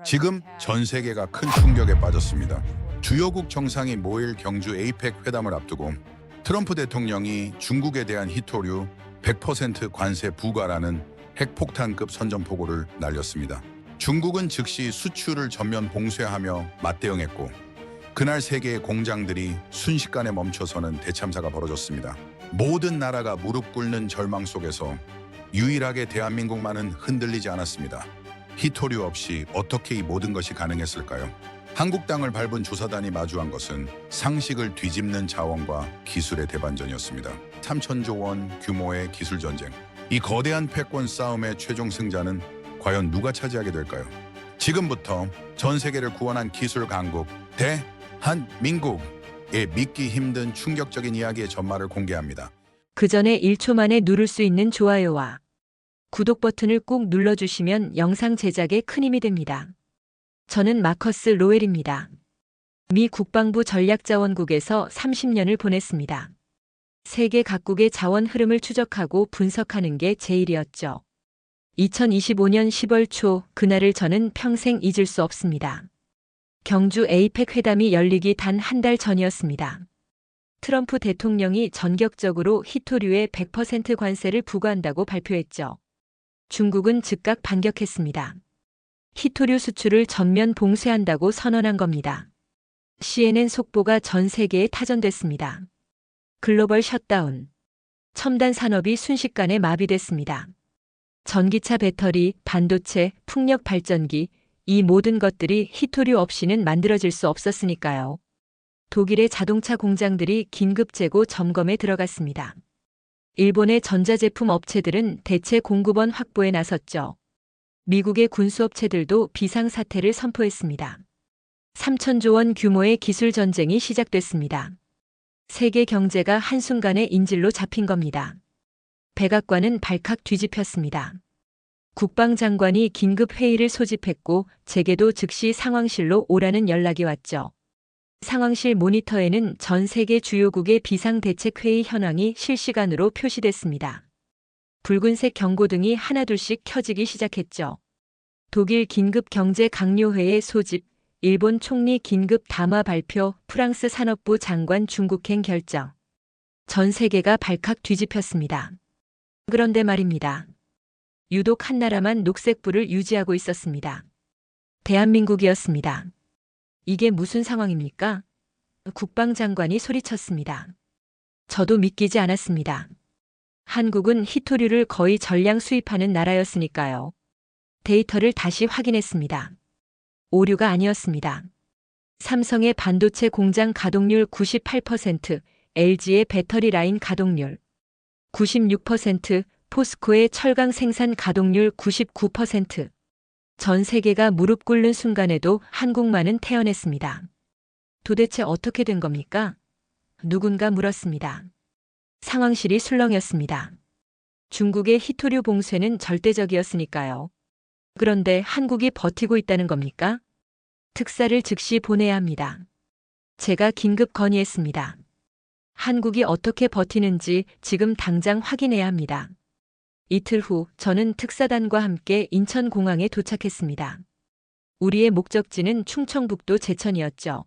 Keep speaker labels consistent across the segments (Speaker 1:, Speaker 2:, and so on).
Speaker 1: 지금 전 세계가 큰 충격에 빠졌습니다. 주요국 정상이 모일 경주 에이펙 회담을 앞두고 트럼프 대통령이 중국에 대한 희토류 100% 관세 부과라는 핵폭탄급 선전포고를 날렸습니다. 중국은 즉시 수출을 전면 봉쇄하며 맞대응했고 그날 세계의 공장들이 순식간에 멈춰서는 대참사가 벌어졌습니다. 모든 나라가 무릎 꿇는 절망 속에서 유일하게 대한민국만은 흔들리지 않았습니다. 희토류 없이 어떻게 이 모든 것이 가능했을까요? 한국 땅을 밟은 조사단이 마주한 것은 상식을 뒤집는 자원과 기술의 대반전이었습니다. 3천조 원 규모의 기술 전쟁. 이 거대한 패권 싸움의 최종 승자는 과연 누가 차지하게 될까요? 지금부터 전 세계를 구원한 기술 강국 대한민국의 믿기 힘든 충격적인 이야기의 전말을 공개합니다.
Speaker 2: 그 전에 1초 만에 누를 수 있는 좋아요와 구독 버튼을 꾹 눌러주시면 영상 제작에 큰 힘이 됩니다. 저는 마커스 로웰입니다. 미 국방부 전략자원국에서 30년을 보냈습니다. 세계 각국의 자원 흐름을 추적하고 분석하는 게 제 일이었죠. 2025년 10월 초 그날을 저는 평생 잊을 수 없습니다. 경주 에이펙 회담이 열리기 단 한 달 전이었습니다. 트럼프 대통령이 전격적으로 희토류에 100% 관세를 부과한다고 발표했죠. 중국은 즉각 반격했습니다. 희토류 수출을 전면 봉쇄한다고 선언한 겁니다. CNN 속보가 전 세계에 타전됐습니다. 글로벌 셧다운. 첨단 산업이 순식간에 마비됐습니다. 전기차 배터리, 반도체, 풍력 발전기, 이 모든 것들이 희토류 없이는 만들어질 수 없었으니까요. 독일의 자동차 공장들이 긴급 재고 점검에 들어갔습니다. 일본의 전자제품 업체들은 대체 공급원 확보에 나섰죠. 미국의 군수업체들도 비상사태를 선포했습니다. 3천조 원 규모의 기술 전쟁이 시작됐습니다. 세계 경제가 한순간에 인질로 잡힌 겁니다. 백악관은 발칵 뒤집혔습니다. 국방장관이 긴급 회의를 소집했고 재계도 즉시 상황실로 오라는 연락이 왔죠. 상황실 모니터에는 전 세계 주요국의 비상대책회의 현황이 실시간으로 표시됐습니다. 붉은색 경고등이 하나둘씩 켜지기 시작했죠. 독일 긴급 경제 강요회의 소집, 일본 총리 긴급 담화 발표, 프랑스 산업부 장관 중국행 결정. 전 세계가 발칵 뒤집혔습니다. 그런데 말입니다. 유독 한 나라만 녹색불을 유지하고 있었습니다. 대한민국이었습니다. 이게 무슨 상황입니까? 국방장관이 소리쳤습니다. 저도 믿기지 않았습니다. 한국은 희토류를 거의 전량 수입하는 나라였으니까요. 데이터를 다시 확인했습니다. 오류가 아니었습니다. 삼성의 반도체 공장 가동률 98%, LG의 배터리 라인 가동률 96%, 포스코의 철강 생산 가동률 99%. 전 세계가 무릎 꿇는 순간에도 한국만은 태어났습니다. 도대체 어떻게 된 겁니까? 누군가 물었습니다. 상황실이 술렁였습니다. 중국의 희토류 봉쇄는 절대적이었으니까요. 그런데 한국이 버티고 있다는 겁니까? 특사를 즉시 보내야 합니다. 제가 긴급 건의했습니다. 한국이 어떻게 버티는지 지금 당장 확인해야 합니다. 이틀 후 저는 특사단과 함께 인천공항에 도착했습니다. 우리의 목적지는 충청북도 제천이었죠.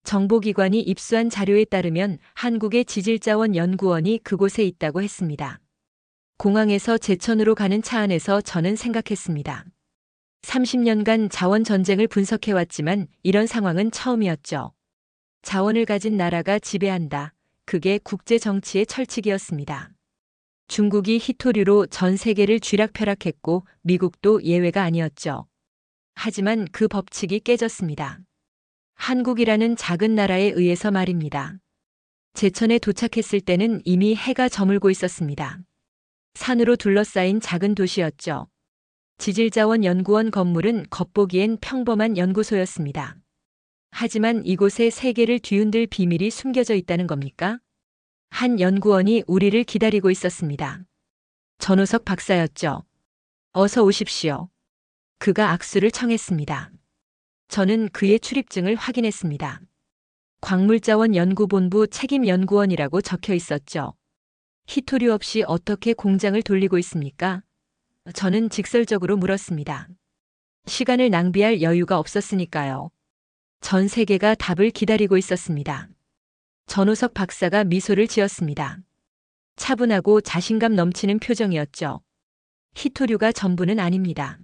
Speaker 2: 정보기관이 입수한 자료에 따르면 한국의 지질자원연구원이 그곳에 있다고 했습니다. 공항에서 제천으로 가는 차 안에서 저는 생각했습니다. 30년간 자원 전쟁을 분석해왔지만 이런 상황은 처음이었죠. 자원을 가진 나라가 지배한다. 그게 국제 정치의 철칙이었습니다. 중국이 희토류로 전 세계를 쥐락펴락했고 미국도 예외가 아니었죠. 하지만 그 법칙이 깨졌습니다. 한국이라는 작은 나라에 의해서 말입니다. 제천에 도착했을 때는 이미 해가 저물고 있었습니다. 산으로 둘러싸인 작은 도시였죠. 지질자원연구원 건물은 겉보기엔 평범한 연구소였습니다. 하지만 이곳에 세계를 뒤흔들 비밀이 숨겨져 있다는 겁니까? 한 연구원이 우리를 기다리고 있었습니다. 전우석 박사였죠. 어서 오십시오. 그가 악수를 청했습니다. 저는 그의 출입증을 확인했습니다. 광물자원연구본부 책임연구원이라고 적혀 있었죠. 희토류 없이 어떻게 공장을 돌리고 있습니까? 저는 직설적으로 물었습니다. 시간을 낭비할 여유가 없었으니까요. 전 세계가 답을 기다리고 있었습니다. 전우석 박사가 미소를 지었습니다. 차분하고 자신감 넘치는 표정이었죠. 히토류가 전부는 아닙니다.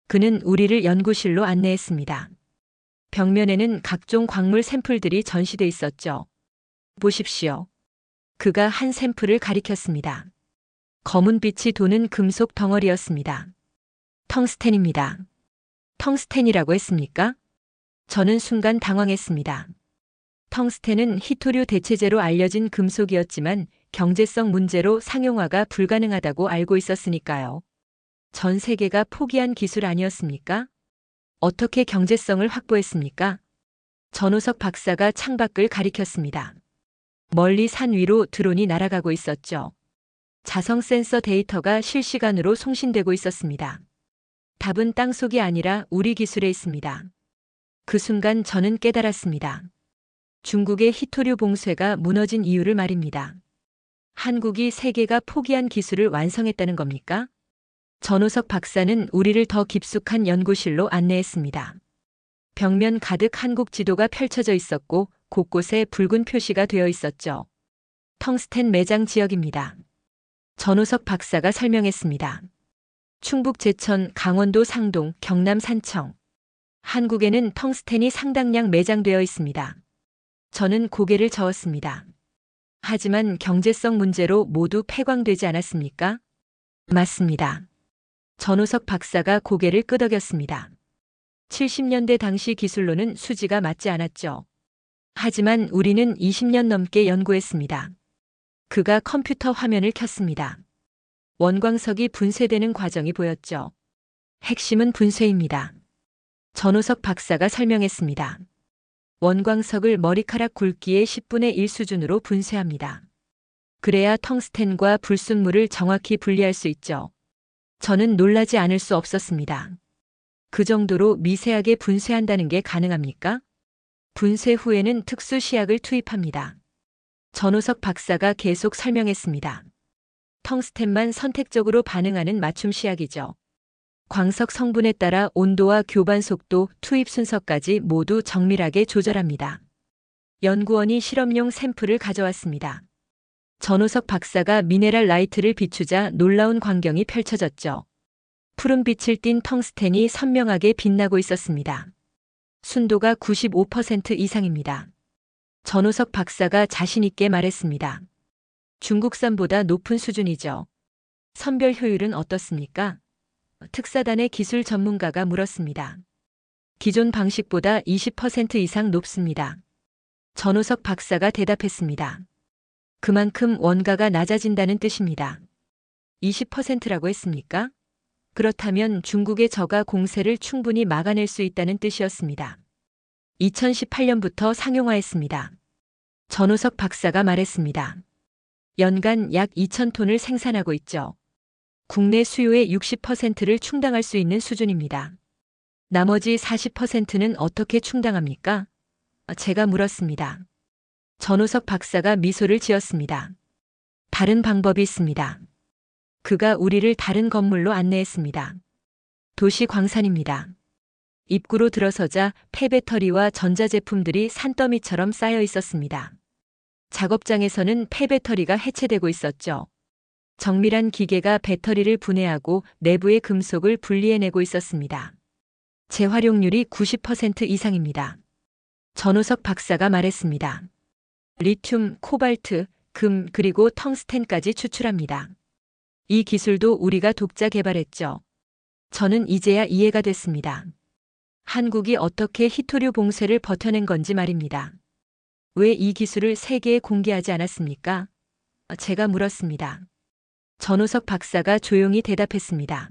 Speaker 2: 그는 우리를 연구실로 안내했습니다. 벽면에는 각종 광물 샘플들이 전시돼 있었죠. 보십시오. 그가 한 샘플을 가리켰습니다. 검은 빛이 도는 금속 덩어리였습니다. 텅스텐입니다. 텅스텐이라고 했습니까? 저는 순간 당황했습니다. 텅스텐은 히토류 대체제로 알려진 금속이었지만 경제성 문제로 상용화가 불가능하다고 알고 있었으니까요. 전 세계가 포기한 기술 아니었습니까? 어떻게 경제성을 확보했습니까? 전우석 박사가 창밖을 가리켰습니다. 멀리 산 위로 드론이 날아가고 있었죠. 자성 센서 데이터가 실시간으로 송신되고 있었습니다. 답은 땅속이 아니라 우리 기술에 있습니다. 그 순간 저는 깨달았습니다. 중국의 히토류 봉쇄가 무너진 이유를 말입니다. 한국이 세계가 포기한 기술을 완성했다는 겁니까? 전우석 박사는 우리를 더 깊숙한 연구실로 안내했습니다. 벽면 가득 한국 지도가 펼쳐져 있었고 곳곳에 붉은 표시가 되어 있었죠. 텅스텐 매장 지역입니다. 전우석 박사가 설명했습니다. 충북 제천, 강원도 상동, 경남 산청. 한국에는 텅스텐이 상당량 매장되어 있습니다. 저는 고개를 저었습니다. 하지만 경제성 문제로 모두 폐광되지 않았습니까? 맞습니다. 전우석 박사가 고개를 끄덕였습니다. 70년대 당시 기술로는 수지가 맞지 않았죠. 하지만 우리는 20년 넘게 연구했습니다. 그가 컴퓨터 화면을 켰습니다. 원광석이 분쇄되는 과정이 보였죠. 핵심은 분쇄입니다. 전우석 박사가 설명했습니다. 원광석을 머리카락 굵기의 10분의 1 수준으로 분쇄합니다. 그래야 텅스텐과 불순물을 정확히 분리할 수 있죠. 저는 놀라지 않을 수 없었습니다. 그 정도로 미세하게 분쇄한다는 게 가능합니까? 분쇄 후에는 특수 시약을 투입합니다. 전우석 박사가 계속 설명했습니다. 텅스텐만 선택적으로 반응하는 맞춤 시약이죠. 광석 성분에 따라 온도와 교반 속도, 투입 순서까지 모두 정밀하게 조절합니다. 연구원이 실험용 샘플을 가져왔습니다. 전우석 박사가 미네랄 라이트를 비추자 놀라운 광경이 펼쳐졌죠. 푸른 빛을 띤 텅스텐이 선명하게 빛나고 있었습니다. 순도가 95% 이상입니다. 전우석 박사가 자신 있게 말했습니다. 중국산보다 높은 수준이죠. 선별 효율은 어떻습니까? 특사단의 기술 전문가가 물었습니다. 기존 방식보다 20% 이상 높습니다. 전우석 박사가 대답했습니다. 그만큼 원가가 낮아진다는 뜻입니다. 20%라고 했습니까? 그렇다면 중국의 저가 공세를 충분히 막아낼 수 있다는 뜻이었습니다. 2018년부터 상용화했습니다. 전우석 박사가 말했습니다. 연간 약 2,000톤을 생산하고 있죠. 국내 수요의 60%를 충당할 수 있는 수준입니다. 나머지 40%는 어떻게 충당합니까? 제가 물었습니다. 전우석 박사가 미소를 지었습니다. 다른 방법이 있습니다. 그가 우리를 다른 건물로 안내했습니다. 도시 광산입니다. 입구로 들어서자 폐배터리와 전자제품들이 산더미처럼 쌓여 있었습니다. 작업장에서는 폐배터리가 해체되고 있었죠. 정밀한 기계가 배터리를 분해하고 내부의 금속을 분리해내고 있었습니다. 재활용률이 90% 이상입니다. 전우석 박사가 말했습니다. 리튬, 코발트, 금, 그리고 텅스텐까지 추출합니다. 이 기술도 우리가 독자 개발했죠. 저는 이제야 이해가 됐습니다. 한국이 어떻게 히토류 봉쇄를 버텨낸 건지 말입니다. 왜 이 기술을 세계에 공개하지 않았습니까? 제가 물었습니다. 전우석 박사가 조용히 대답했습니다.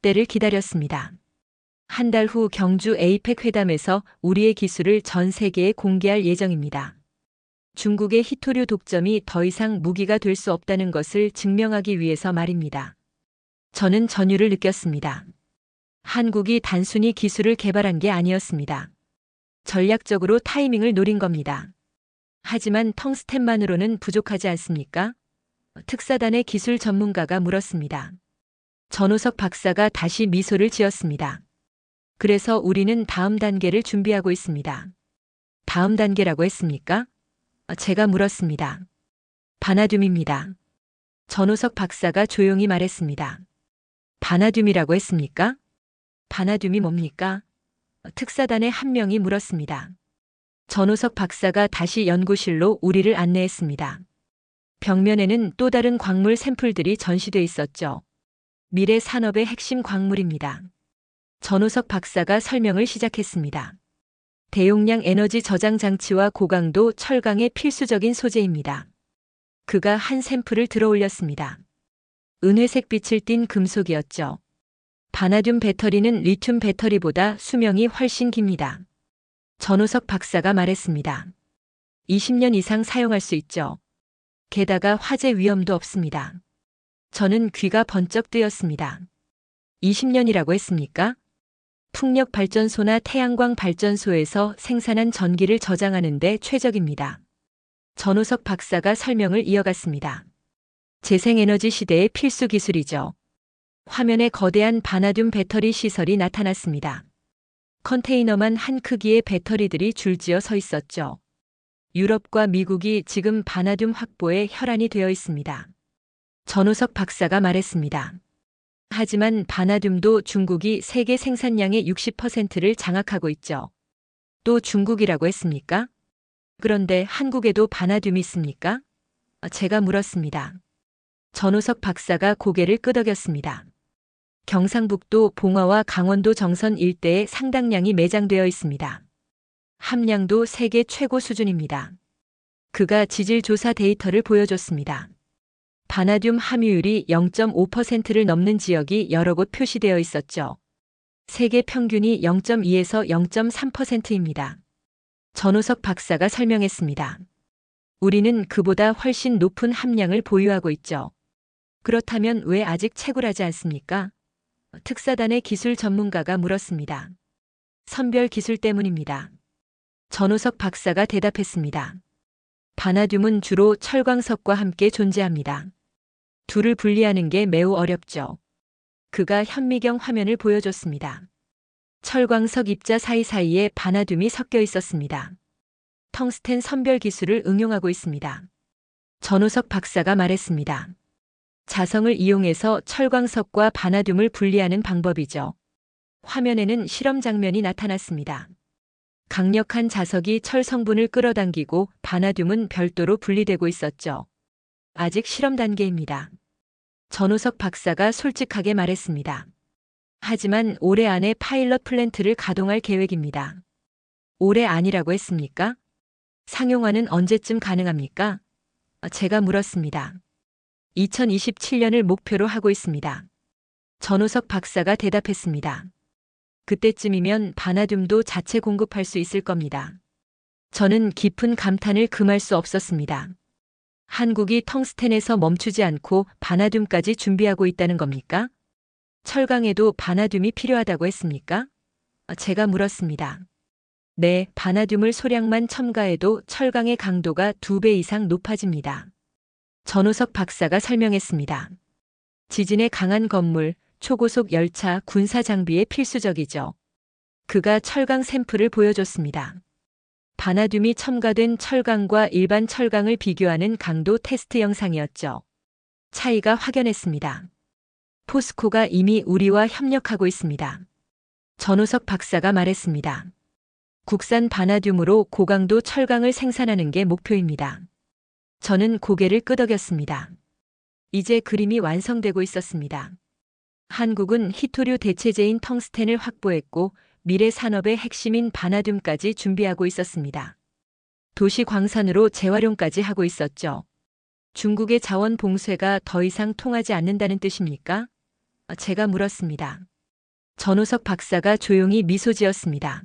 Speaker 2: 때를 기다렸습니다. 한 달 후 경주 에이펙 회담에서 우리의 기술을 전 세계에 공개할 예정입니다. 중국의 히토류 독점이 더 이상 무기가 될 수 없다는 것을 증명하기 위해서 말입니다. 저는 전율을 느꼈습니다. 한국이 단순히 기술을 개발한 게 아니었습니다. 전략적으로 타이밍을 노린 겁니다. 하지만 텅스텐만으로는 부족하지 않습니까? 특사단의 기술 전문가가 물었습니다. 전우석 박사가 다시 미소를 지었습니다. 그래서 우리는 다음 단계를 준비하고 있습니다. 다음 단계라고 했습니까? 제가 물었습니다. 바나듐입니다. 전우석 박사가 조용히 말했습니다. 바나듐이라고 했습니까? 바나듐이 뭡니까? 특사단의 한 명이 물었습니다. 전우석 박사가 다시 연구실로 우리를 안내했습니다. 벽면에는 또 다른 광물 샘플들이 전시돼 있었죠. 미래 산업의 핵심 광물입니다. 전우석 박사가 설명을 시작했습니다. 대용량 에너지 저장 장치와 고강도 철강의 필수적인 소재입니다. 그가 한 샘플을 들어 올렸습니다. 은회색 빛을 띤 금속이었죠. 바나듐 배터리는 리튬 배터리보다 수명이 훨씬 깁니다. 전우석 박사가 말했습니다. 20년 이상 사용할 수 있죠. 게다가 화재 위험도 없습니다. 저는 귀가 번쩍 뜨였습니다. 20년이라고 했습니까? 풍력 발전소나 태양광 발전소에서 생산한 전기를 저장하는 데 최적입니다. 전우석 박사가 설명을 이어갔습니다. 재생에너지 시대의 필수 기술이죠. 화면에 거대한 바나듐 배터리 시설이 나타났습니다. 컨테이너만 한 크기의 배터리들이 줄지어 서 있었죠. 유럽과 미국이 지금 바나듐 확보에 혈안이 되어 있습니다. 전우석 박사가 말했습니다. 하지만 바나듐도 중국이 세계 생산량의 60%를 장악하고 있죠. 또 중국이라고 했습니까? 그런데 한국에도 바나듐이 있습니까? 제가 물었습니다. 전우석 박사가 고개를 끄덕였습니다. 경상북도 봉화와 강원도 정선 일대에 상당량이 매장되어 있습니다. 함량도 세계 최고 수준입니다. 그가 지질 조사 데이터를 보여줬습니다. 바나듐 함유율이 0.5%를 넘는 지역이 여러 곳 표시되어 있었죠. 세계 평균이 0.2에서 0.3%입니다. 전우석 박사가 설명했습니다. 우리는 그보다 훨씬 높은 함량을 보유하고 있죠. 그렇다면 왜 아직 채굴하지 않습니까? 특사단의 기술 전문가가 물었습니다. 선별 기술 때문입니다. 전우석 박사가 대답했습니다. 바나듐은 주로 철광석과 함께 존재합니다. 둘을 분리하는 게 매우 어렵죠. 그가 현미경 화면을 보여줬습니다. 철광석 입자 사이사이에 바나듐이 섞여 있었습니다. 텅스텐 선별 기술을 응용하고 있습니다. 전우석 박사가 말했습니다. 자성을 이용해서 철광석과 바나듐을 분리하는 방법이죠. 화면에는 실험 장면이 나타났습니다. 강력한 자석이 철 성분을 끌어당기고 바나듐은 별도로 분리되고 있었죠. 아직 실험 단계입니다. 전우석 박사가 솔직하게 말했습니다. 하지만 올해 안에 파일럿 플랜트를 가동할 계획입니다. 올해 안이라고 했습니까? 상용화는 언제쯤 가능합니까? 제가 물었습니다. 2027년을 목표로 하고 있습니다. 전우석 박사가 대답했습니다. 그때쯤이면 바나듐도 자체 공급할 수 있을 겁니다. 저는 깊은 감탄을 금할 수 없었습니다. 한국이 텅스텐에서 멈추지 않고 바나듐까지 준비하고 있다는 겁니까? 철강에도 바나듐이 필요하다고 했습니까? 제가 물었습니다. 네, 바나듐을 소량만 첨가해도 철강의 강도가 2배 이상 높아집니다. 전우석 박사가 설명했습니다. 지진에 강한 건물, 초고속 열차, 군사 장비에 필수적이죠. 그가 철강 샘플을 보여줬습니다. 바나듐이 첨가된 철강과 일반 철강을 비교하는 강도 테스트 영상이었죠. 차이가 확연했습니다. 포스코가 이미 우리와 협력하고 있습니다. 전우석 박사가 말했습니다. 국산 바나듐으로 고강도 철강을 생산하는 게 목표입니다. 저는 고개를 끄덕였습니다. 이제 그림이 완성되고 있었습니다. 한국은 희토류 대체제인 텅스텐을 확보했고 미래 산업의 핵심인 바나듐까지 준비하고 있었습니다. 도시 광산으로 재활용까지 하고 있었죠. 중국의 자원 봉쇄가 더 이상 통하지 않는다는 뜻입니까? 제가 물었습니다. 전우석 박사가 조용히 미소 지었습니다.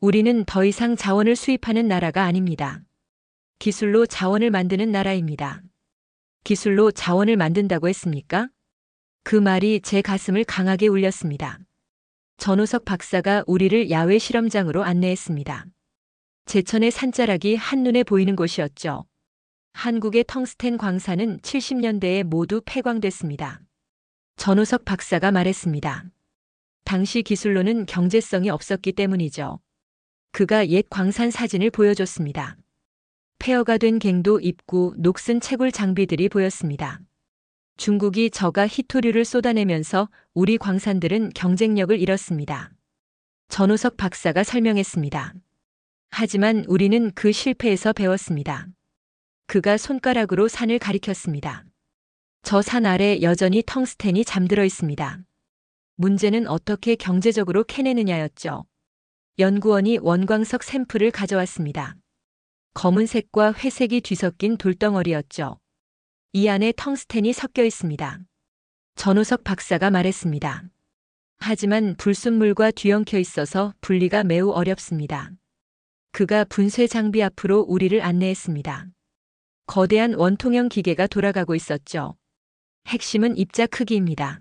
Speaker 2: 우리는 더 이상 자원을 수입하는 나라가 아닙니다. 기술로 자원을 만드는 나라입니다. 기술로 자원을 만든다고 했습니까? 그 말이 제 가슴을 강하게 울렸습니다. 전우석 박사가 우리를 야외 실험장으로 안내했습니다. 제천의 산자락이 한눈에 보이는 곳이었죠. 한국의 텅스텐 광산은 70년대에 모두 폐광됐습니다. 전우석 박사가 말했습니다. 당시 기술로는 경제성이 없었기 때문이죠. 그가 옛 광산 사진을 보여줬습니다. 폐허가 된 갱도 입구, 녹슨 채굴 장비들이 보였습니다. 중국이 저가 히토류를 쏟아내면서 우리 광산들은 경쟁력을 잃었습니다. 전우석 박사가 설명했습니다. 하지만 우리는 그 실패에서 배웠습니다. 그가 손가락으로 산을 가리켰습니다. 저 산 아래 여전히 텅스텐이 잠들어 있습니다. 문제는 어떻게 경제적으로 캐내느냐였죠. 연구원이 원광석 샘플을 가져왔습니다. 검은색과 회색이 뒤섞인 돌덩어리였죠. 이 안에 텅스텐이 섞여 있습니다. 전우석 박사가 말했습니다. 하지만 불순물과 뒤엉켜 있어서 분리가 매우 어렵습니다. 그가 분쇄 장비 앞으로 우리를 안내했습니다. 거대한 원통형 기계가 돌아가고 있었죠. 핵심은 입자 크기입니다.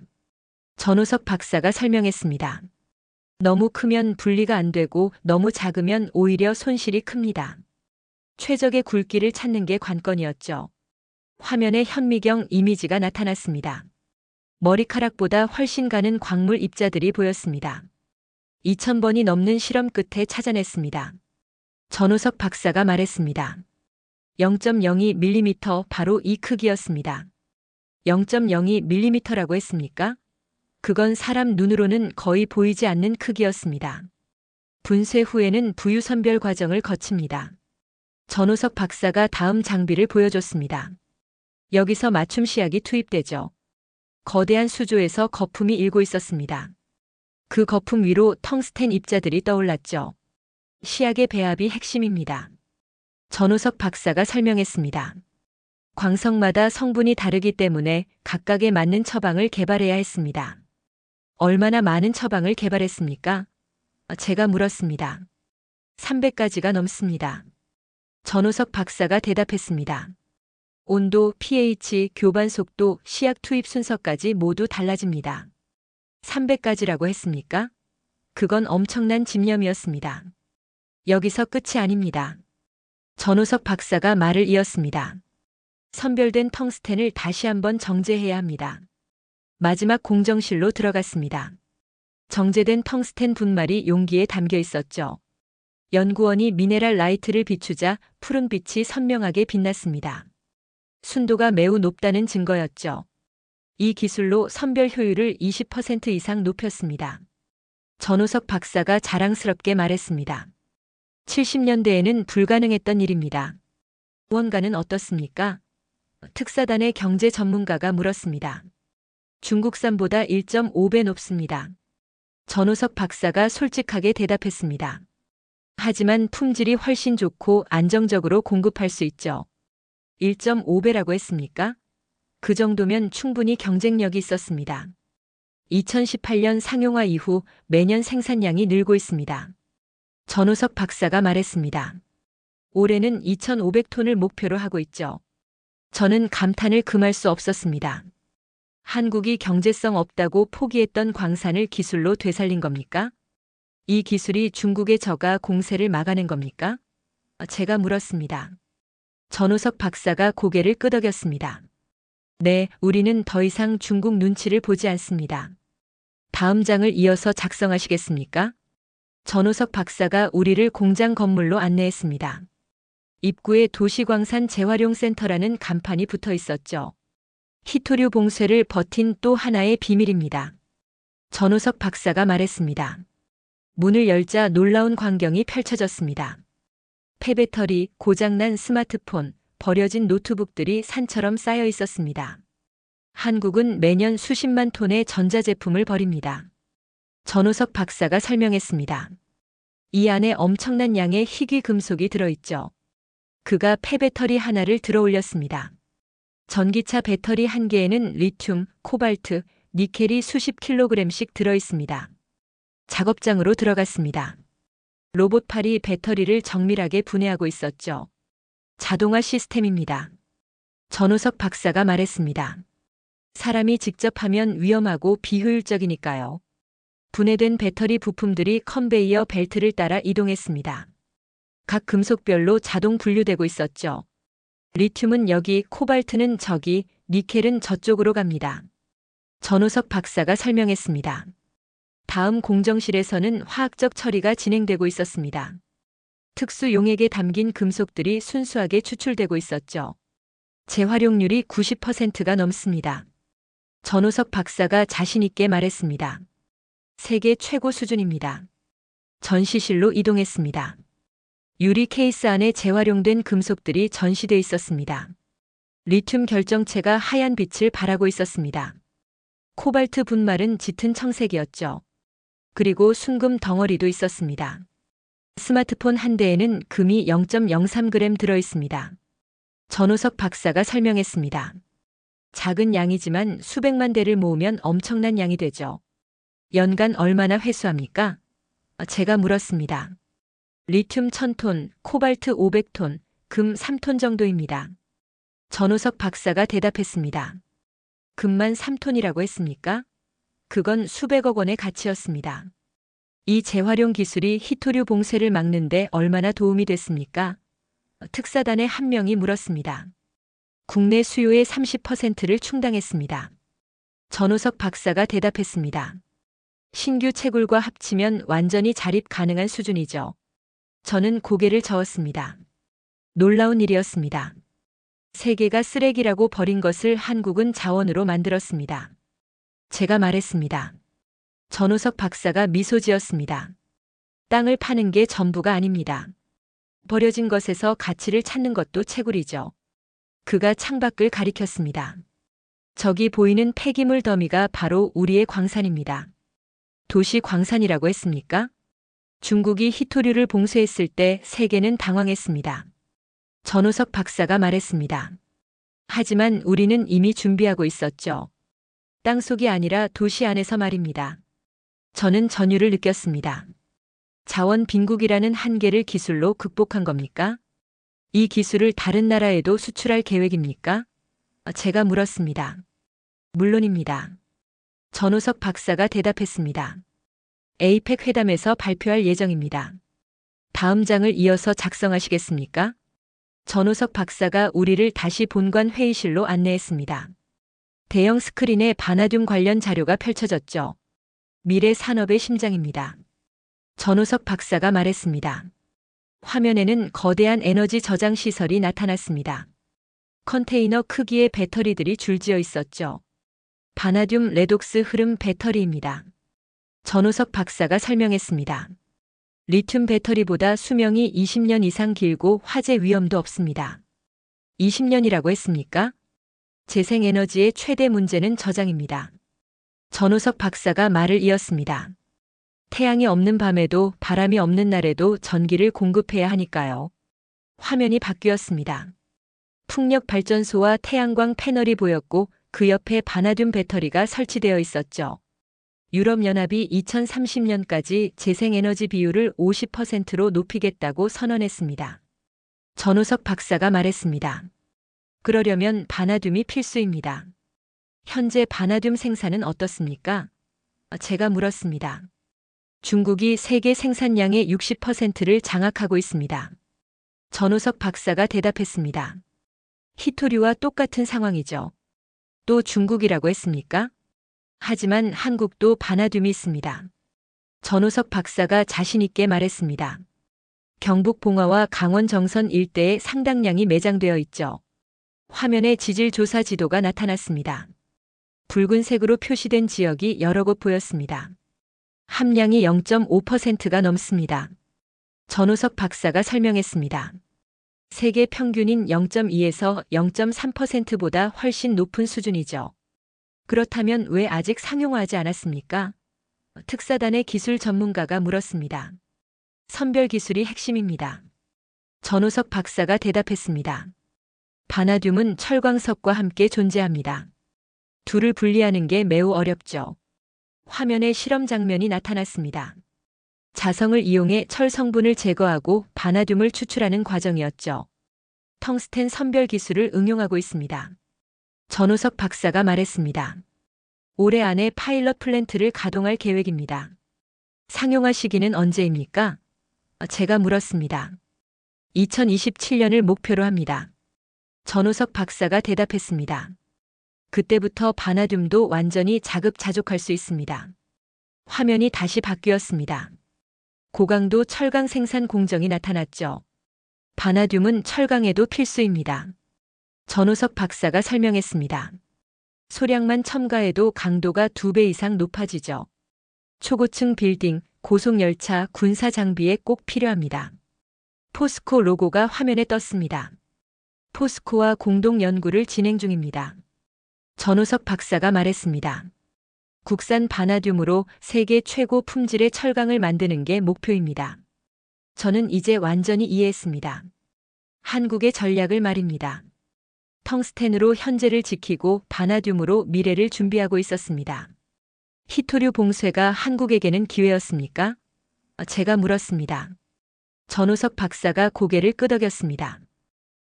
Speaker 2: 전우석 박사가 설명했습니다. 너무 크면 분리가 안 되고 너무 작으면 오히려 손실이 큽니다. 최적의 굵기를 찾는 게 관건이었죠. 화면에 현미경 이미지가 나타났습니다. 머리카락보다 훨씬 가는 광물 입자들이 보였습니다. 2000번이 넘는 실험 끝에 찾아냈습니다. 전우석 박사가 말했습니다. 0.02mm 바로 이 크기였습니다. 0.02mm라고 했습니까? 그건 사람 눈으로는 거의 보이지 않는 크기였습니다. 분쇄 후에는 부유 선별 과정을 거칩니다. 전우석 박사가 다음 장비를 보여줬습니다. 여기서 맞춤 시약이 투입되죠. 거대한 수조에서 거품이 일고 있었습니다. 그 거품 위로 텅스텐 입자들이 떠올랐죠. 시약의 배합이 핵심입니다. 전우석 박사가 설명했습니다. 광석마다 성분이 다르기 때문에 각각에 맞는 처방을 개발해야 했습니다. 얼마나 많은 처방을 개발했습니까? 제가 물었습니다. 300가지가 넘습니다. 전우석 박사가 대답했습니다. 온도, pH, 교반 속도, 시약 투입 순서까지 모두 달라집니다. 300가지라고 했습니까? 그건 엄청난 집념이었습니다. 여기서 끝이 아닙니다. 전우석 박사가 말을 이었습니다. 선별된 텅스텐을 다시 한번 정제해야 합니다. 마지막 공정실로 들어갔습니다. 정제된 텅스텐 분말이 용기에 담겨 있었죠. 연구원이 미네랄 라이트를 비추자 푸른빛이 선명하게 빛났습니다. 순도가 매우 높다는 증거였죠. 이 기술로 선별 효율을 20% 이상 높였습니다. 전우석 박사가 자랑스럽게 말했습니다. 70년대에는 불가능했던 일입니다. 원가는 어떻습니까? 특사단의 경제 전문가가 물었습니다. 중국산보다 1.5배 높습니다. 전우석 박사가 솔직하게 대답했습니다. 하지만 품질이 훨씬 좋고 안정적으로 공급할 수 있죠. 1.5배라고 했습니까? 그 정도면 충분히 경쟁력이 있었습니다. 2018년 상용화 이후 매년 생산량이 늘고 있습니다. 전우석 박사가 말했습니다. 올해는 2,500톤을 목표로 하고 있죠. 저는 감탄을 금할 수 없었습니다. 한국이 경제성 없다고 포기했던 광산을 기술로 되살린 겁니까? 이 기술이 중국의 저가 공세를 막아낸 겁니까? 제가 물었습니다. 전우석 박사가 고개를 끄덕였습니다. 네, 우리는 더 이상 중국 눈치를 보지 않습니다. 다음 장을 이어서 작성하시겠습니까? 전우석 박사가 우리를 공장 건물로 안내했습니다. 입구에 도시광산 재활용센터라는 간판이 붙어 있었죠. 히토류 봉쇄를 버틴 또 하나의 비밀입니다. 전우석 박사가 말했습니다. 문을 열자 놀라운 광경이 펼쳐졌습니다. 폐배터리, 고장난 스마트폰, 버려진 노트북들이 산처럼 쌓여 있었습니다. 한국은 매년 수십만 톤의 전자제품을 버립니다. 전우석 박사가 설명했습니다. 이 안에 엄청난 양의 희귀 금속이 들어있죠. 그가 폐배터리 하나를 들어 올렸습니다. 전기차 배터리 한 개에는 리튬, 코발트, 니켈이 수십 킬로그램씩 들어있습니다. 작업장으로 들어갔습니다. 로봇팔이 배터리를 정밀하게 분해하고 있었죠. 자동화 시스템입니다. 전우석 박사가 말했습니다. 사람이 직접 하면 위험하고 비효율적이니까요. 분해된 배터리 부품들이 컨베이어 벨트를 따라 이동했습니다. 각 금속별로 자동 분류되고 있었죠. 리튬은 여기, 코발트는 저기, 니켈은 저쪽으로 갑니다. 전우석 박사가 설명했습니다. 다음 공정실에서는 화학적 처리가 진행되고 있었습니다. 특수 용액에 담긴 금속들이 순수하게 추출되고 있었죠. 재활용률이 90%가 넘습니다. 전우석 박사가 자신있게 말했습니다. 세계 최고 수준입니다. 전시실로 이동했습니다. 유리 케이스 안에 재활용된 금속들이 전시돼 있었습니다. 리튬 결정체가 하얀 빛을 발하고 있었습니다. 코발트 분말은 짙은 청색이었죠. 그리고 순금 덩어리도 있었습니다. 스마트폰 한 대에는 금이 0.03g 들어 있습니다. 전우석 박사가 설명했습니다. 작은 양이지만 수백만 대를 모으면 엄청난 양이 되죠. 연간 얼마나 회수합니까? 제가 물었습니다. 리튬 1000톤, 코발트 500톤, 금 3톤 정도입니다. 전우석 박사가 대답했습니다. 금만 3톤이라고 했습니까? 그건 수백억 원의 가치였습니다. 이 재활용 기술이 히토류 봉쇄를 막는데 얼마나 도움이 됐습니까? 특사단의 한 명이 물었습니다. 국내 수요의 30%를 충당했습니다. 전우석 박사가 대답했습니다. 신규 채굴과 합치면 완전히 자립 가능한 수준이죠. 저는 고개를 저었습니다. 놀라운 일이었습니다. 세계가 쓰레기라고 버린 것을 한국은 자원으로 만들었습니다. 제가 말했습니다. 전우석 박사가 미소 지었습니다. 땅을 파는 게 전부가 아닙니다. 버려진 것에서 가치를 찾는 것도 채굴이죠. 그가 창밖을 가리켰습니다. 저기 보이는 폐기물 더미가 바로 우리의 광산입니다. 도시 광산이라고 했습니까? 중국이 히토류를 봉쇄했을 때 세계는 당황했습니다. 전우석 박사가 말했습니다. 하지만 우리는 이미 준비하고 있었죠. 땅속이 아니라 도시 안에서 말입니다. 저는 전율을 느꼈습니다. 자원 빈국이라는 한계를 기술로 극복한 겁니까? 이 기술을 다른 나라에도 수출할 계획입니까? 제가 물었습니다. 물론입니다. 전우석 박사가 대답했습니다. 에이펙 회담에서 발표할 예정입니다. 다음 장을 이어서 작성하시겠습니까? 전우석 박사가 우리를 다시 본관 회의실로 안내했습니다. 대형 스크린에 바나듐 관련 자료가 펼쳐졌죠. 미래 산업의 심장입니다. 전우석 박사가 말했습니다. 화면에는 거대한 에너지 저장 시설이 나타났습니다. 컨테이너 크기의 배터리들이 줄지어 있었죠. 바나듐 레독스 흐름 배터리입니다. 전우석 박사가 설명했습니다. 리튬 배터리보다 수명이 20년 이상 길고 화재 위험도 없습니다. 20년이라고 했습니까? 재생에너지의 최대 문제는 저장입니다. 전우석 박사가 말을 이었습니다. 태양이 없는 밤에도 바람이 없는 날에도 전기를 공급해야 하니까요. 화면이 바뀌었습니다. 풍력 발전소와 태양광 패널이 보였고 그 옆에 바나듐 배터리가 설치되어 있었죠. 유럽연합이 2030년까지 재생에너지 비율을 50%로 높이겠다고 선언했습니다. 전우석 박사가 말했습니다. 그러려면 바나듐이 필수입니다. 현재 바나듐 생산은 어떻습니까? 제가 물었습니다. 중국이 세계 생산량의 60%를 장악하고 있습니다. 전우석 박사가 대답했습니다. 히토류와 똑같은 상황이죠. 또 중국이라고 했습니까? 하지만 한국도 바나듐이 있습니다. 전우석 박사가 자신있게 말했습니다. 경북 봉화와 강원 정선 일대에 상당량이 매장되어 있죠. 화면에 지질 조사 지도가 나타났습니다. 붉은색으로 표시된 지역이 여러 곳 보였습니다. 함량이 0.5%가 넘습니다. 전우석 박사가 설명했습니다. 세계 평균인 0.2에서 0.3%보다 훨씬 높은 수준이죠. 그렇다면 왜 아직 상용화하지 않았습니까? 특사단의 기술 전문가가 물었습니다. 선별 기술이 핵심입니다. 전우석 박사가 대답했습니다. 바나듐은 철광석과 함께 존재합니다. 둘을 분리하는 게 매우 어렵죠. 화면에 실험 장면이 나타났습니다. 자성을 이용해 철 성분을 제거하고 바나듐을 추출하는 과정이었죠. 텅스텐 선별 기술을 응용하고 있습니다. 전우석 박사가 말했습니다. 올해 안에 파일럿 플랜트를 가동할 계획입니다. 상용화 시기는 언제입니까? 제가 물었습니다. 2027년을 목표로 합니다. 전우석 박사가 대답했습니다. 그때부터 바나듐도 완전히 자급자족할 수 있습니다. 화면이 다시 바뀌었습니다. 고강도 철강 생산 공정이 나타났죠. 바나듐은 철강에도 필수입니다. 전우석 박사가 설명했습니다. 소량만 첨가해도 강도가 2배 이상 높아지죠. 초고층 빌딩, 고속열차, 군사 장비에 꼭 필요합니다. 포스코 로고가 화면에 떴습니다. 포스코와 공동 연구를 진행 중입니다. 전우석 박사가 말했습니다. 국산 바나듐으로 세계 최고 품질의 철강을 만드는 게 목표입니다. 저는 이제 완전히 이해했습니다. 한국의 전략을 말입니다. 텅스텐으로 현재를 지키고 바나듐으로 미래를 준비하고 있었습니다. 히토류 봉쇄가 한국에게는 기회였습니까? 제가 물었습니다. 전우석 박사가 고개를 끄덕였습니다.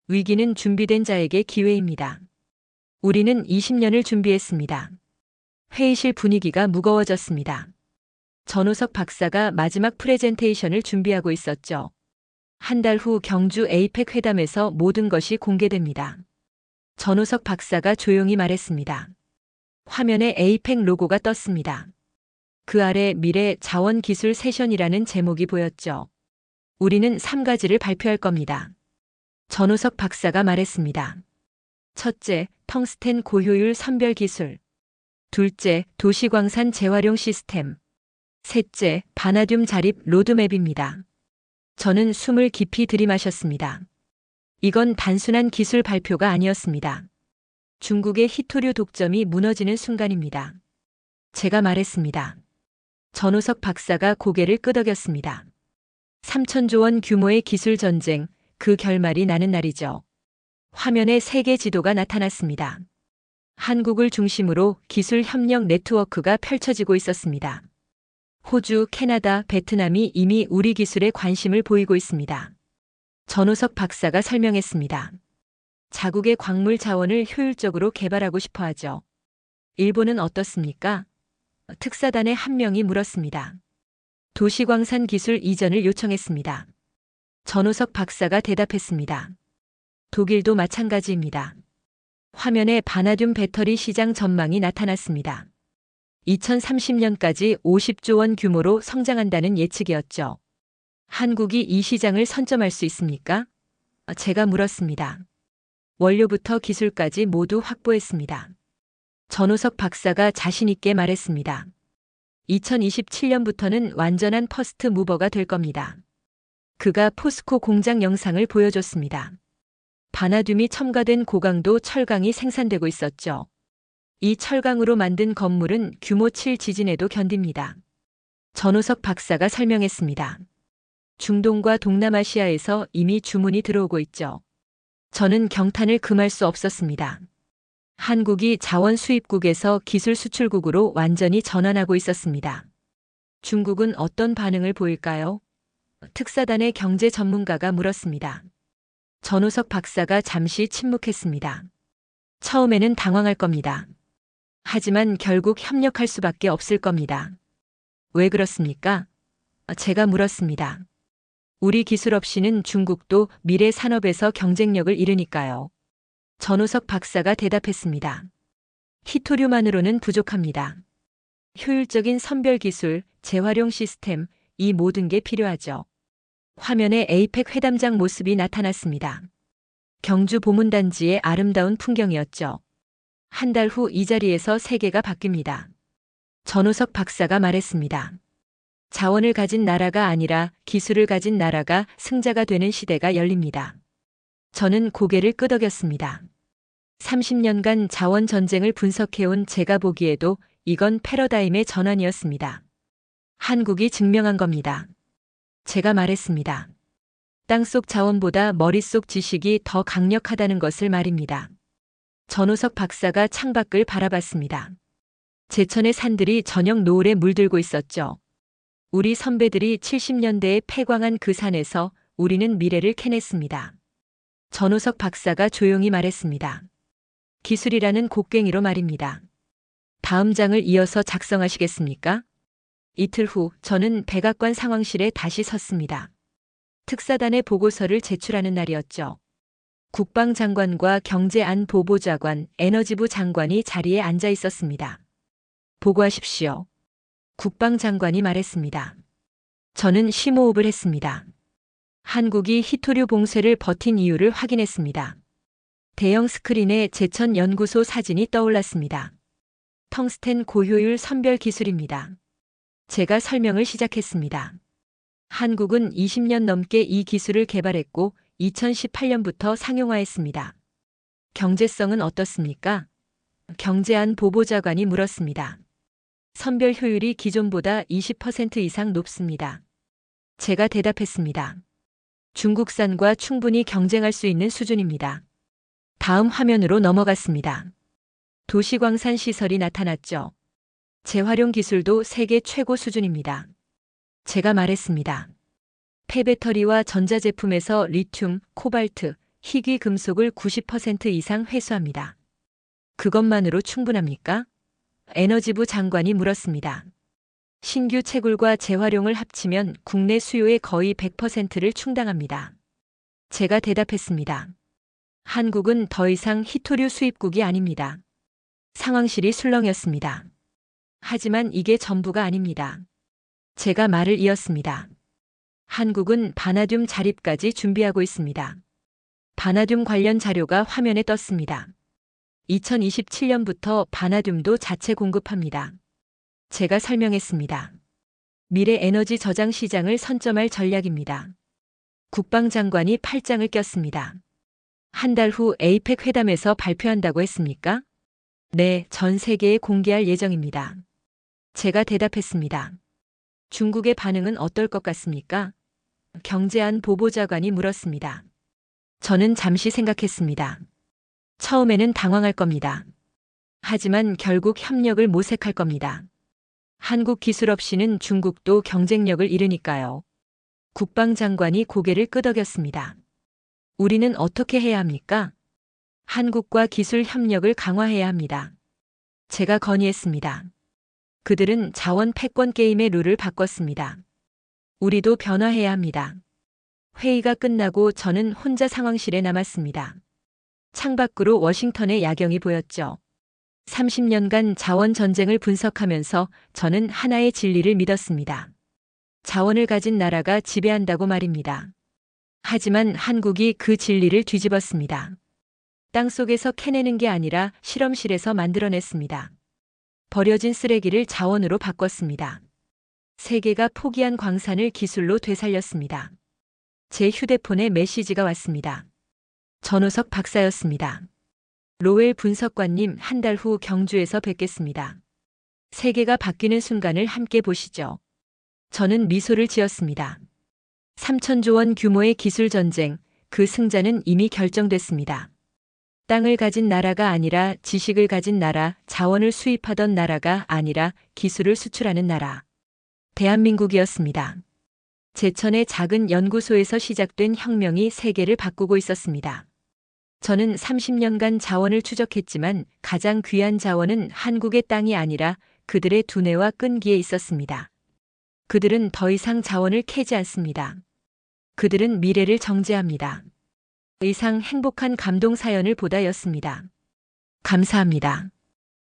Speaker 2: 위기는 준비된 자에게 기회입니다. 우리는 20년을 준비했습니다. 회의실 분위기가 무거워졌습니다. 전우석 박사가 마지막 프레젠테이션을 준비하고 있었죠. 한 달 후 경주 에이펙 회담에서 모든 것이 공개됩니다. 전우석 박사가 조용히 말했습니다. 화면에 에이펙 로고가 떴습니다. 그 아래 미래 자원기술 세션이라는 제목이 보였죠. 우리는 3가지를 발표할 겁니다. 전우석 박사가 말했습니다. 첫째, 텅스텐 고효율 선별 기술. 둘째, 도시광산 재활용 시스템. 셋째, 바나듐 자립 로드맵입니다. 저는 숨을 깊이 들이마셨습니다. 이건 단순한 기술 발표가 아니었습니다. 중국의 히토류 독점이 무너지는 순간입니다. 제가 말했습니다. 전우석 박사가 고개를 끄덕였습니다. 3천조 원 규모의 기술 전쟁, 그 결말이 나는 날이죠. 화면에 세계 지도가 나타났습니다. 한국을 중심으로 기술 협력 네트워크가 펼쳐지고 있었습니다. 호주, 캐나다, 베트남이 이미 우리 기술에 관심을 보이고 있습니다. 전우석 박사가 설명했습니다. 자국의 광물 자원을 효율적으로 개발하고 싶어 하죠. 일본은 어떻습니까? 특사단의 한 명이 물었습니다. 도시광산 기술 이전을 요청했습니다. 전우석 박사가 대답했습니다. 독일도 마찬가지입니다. 화면에 바나듐 배터리 시장 전망이 나타났습니다. 2030년까지 50조 원 규모로 성장한다는 예측이었죠. 한국이 이 시장을 선점할 수 있습니까? 제가 물었습니다. 원료부터 기술까지 모두 확보했습니다. 전우석 박사가 자신 있게 말했습니다. 2027년부터는 완전한 퍼스트 무버가 될 겁니다. 그가 포스코 공장 영상을 보여줬습니다. 바나듐이 첨가된 고강도 철강이 생산되고 있었죠. 이 철강으로 만든 건물은 규모 7 지진에도 견딥니다. 전우석 박사가 설명했습니다. 중동과 동남아시아에서 이미 주문이 들어오고 있죠. 저는 경탄을 금할 수 없었습니다. 한국이 자원 수입국에서 기술 수출국으로 완전히 전환하고 있었습니다. 중국은 어떤 반응을 보일까요? 특사단의 경제 전문가가 물었습니다. 전우석 박사가 잠시 침묵했습니다. 처음에는 당황할 겁니다. 하지만 결국 협력할 수밖에 없을 겁니다. 왜 그렇습니까? 제가 물었습니다. 우리 기술 없이는 중국도 미래 산업에서 경쟁력을 잃으니까요. 전우석 박사가 대답했습니다. 히토류만으로는 부족합니다. 효율적인 선별 기술, 재활용 시스템, 이 모든 게 필요하죠. 화면에 에이펙 회담장 모습이 나타났습니다. 경주 보문단지의 아름다운 풍경이었죠. 한 달 후 이 자리에서 세계가 바뀝니다. 전우석 박사가 말했습니다. 자원을 가진 나라가 아니라 기술을 가진 나라가 승자가 되는 시대가 열립니다. 저는 고개를 끄덕였습니다. 30년간 자원 전쟁을 분석해온 제가 보기에도 이건 패러다임의 전환이었습니다. 한국이 증명한 겁니다. 제가 말했습니다. 땅속 자원보다 머릿속 지식이 더 강력하다는 것을 말입니다. 전우석 박사가 창밖을 바라봤습니다. 제천의 산들이 저녁 노을에 물들고 있었죠. 우리 선배들이 70년대에 폐광한 그 산에서 우리는 미래를 캐냈습니다. 전우석 박사가 조용히 말했습니다. 기술이라는 곡괭이로 말입니다. 다음 장을 이어서 작성하시겠습니까? 이틀 후 저는 백악관 상황실에 다시 섰습니다. 특사단의 보고서를 제출하는 날이었죠. 국방장관과 경제안보보좌관, 에너지부 장관이 자리에 앉아 있었습니다. 보고하십시오. 국방장관이 말했습니다. 저는 심호흡을 했습니다. 한국이 히토류 봉쇄를 버틴 이유를 확인했습니다. 대형 스크린에 제천 연구소 사진이 떠올랐습니다. 텅스텐 고효율 선별 기술입니다. 제가 설명을 시작했습니다. 한국은 20년 넘게 이 기술을 개발했고 2018년부터 상용화했습니다. 경제성은 어떻습니까? 경제안 보보자관이 물었습니다. 선별 효율이 기존보다 20% 이상 높습니다. 제가 대답했습니다. 중국산과 충분히 경쟁할 수 있는 수준입니다. 다음 화면으로 넘어갔습니다. 도시광산 시설이 나타났죠. 재활용 기술도 세계 최고 수준입니다. 제가 말했습니다. 폐배터리와 전자제품에서 리튬, 코발트, 희귀 금속을 90% 이상 회수합니다. 그것만으로 충분합니까? 에너지부 장관이 물었습니다. 신규 채굴과 재활용을 합치면 국내 수요의 거의 100%를 충당합니다. 제가 대답했습니다. 한국은 더 이상 히토류 수입국이 아닙니다. 상황실이 술렁였습니다. 하지만 이게 전부가 아닙니다. 제가 말을 이었습니다. 한국은 바나듐 자립까지 준비하고 있습니다. 바나듐 관련 자료가 화면에 떴습니다. 2027년부터 바나듐도 자체 공급합니다. 제가 설명했습니다. 미래 에너지 저장 시장을 선점할 전략입니다. 국방장관이 팔짱을 꼈습니다. 한 달 후 에이펙 회담에서 발표한다고 했습니까? 네, 전 세계에 공개할 예정입니다. 제가 대답했습니다. 중국의 반응은 어떨 것 같습니까? 경제안 보보자관이 물었습니다. 저는 잠시 생각했습니다. 처음에는 당황할 겁니다. 하지만 결국 협력을 모색할 겁니다. 한국 기술 없이는 중국도 경쟁력을 잃으니까요. 국방장관이 고개를 끄덕였습니다. 우리는 어떻게 해야 합니까? 한국과 기술 협력을 강화해야 합니다. 제가 건의했습니다. 그들은 자원 패권 게임의 룰을 바꿨습니다. 우리도 변화해야 합니다. 회의가 끝나고 저는 혼자 상황실에 남았습니다. 창밖으로 워싱턴의 야경이 보였죠. 30년간 자원 전쟁을 분석하면서 저는 하나의 진리를 믿었습니다. 자원을 가진 나라가 지배한다고 말입니다. 하지만 한국이 그 진리를 뒤집었습니다. 땅속에서 캐내는 게 아니라 실험실에서 만들어냈습니다. 버려진 쓰레기를 자원으로 바꿨습니다. 세계가 포기한 광산을 기술로 되살렸습니다. 제 휴대폰에 메시지가 왔습니다. 전우석 박사였습니다. 로웰 분석관님, 한 달 후 경주에서 뵙겠습니다. 세계가 바뀌는 순간을 함께 보시죠. 저는 미소를 지었습니다. 3천조 원 규모의 기술 전쟁, 그 승자는 이미 결정됐습니다. 땅을 가진 나라가 아니라 지식을 가진 나라, 자원을 수입하던 나라가 아니라 기술을 수출하는 나라. 대한민국이었습니다. 제천의 작은 연구소에서 시작된 혁명이 세계를 바꾸고 있었습니다. 저는 30년간 자원을 추적했지만 가장 귀한 자원은 한국의 땅이 아니라 그들의 두뇌와 끈기에 있었습니다. 그들은 더 이상 자원을 캐지 않습니다. 그들은 미래를 정제합니다. 이상 행복한 감동 사연을 보다였습니다. 감사합니다.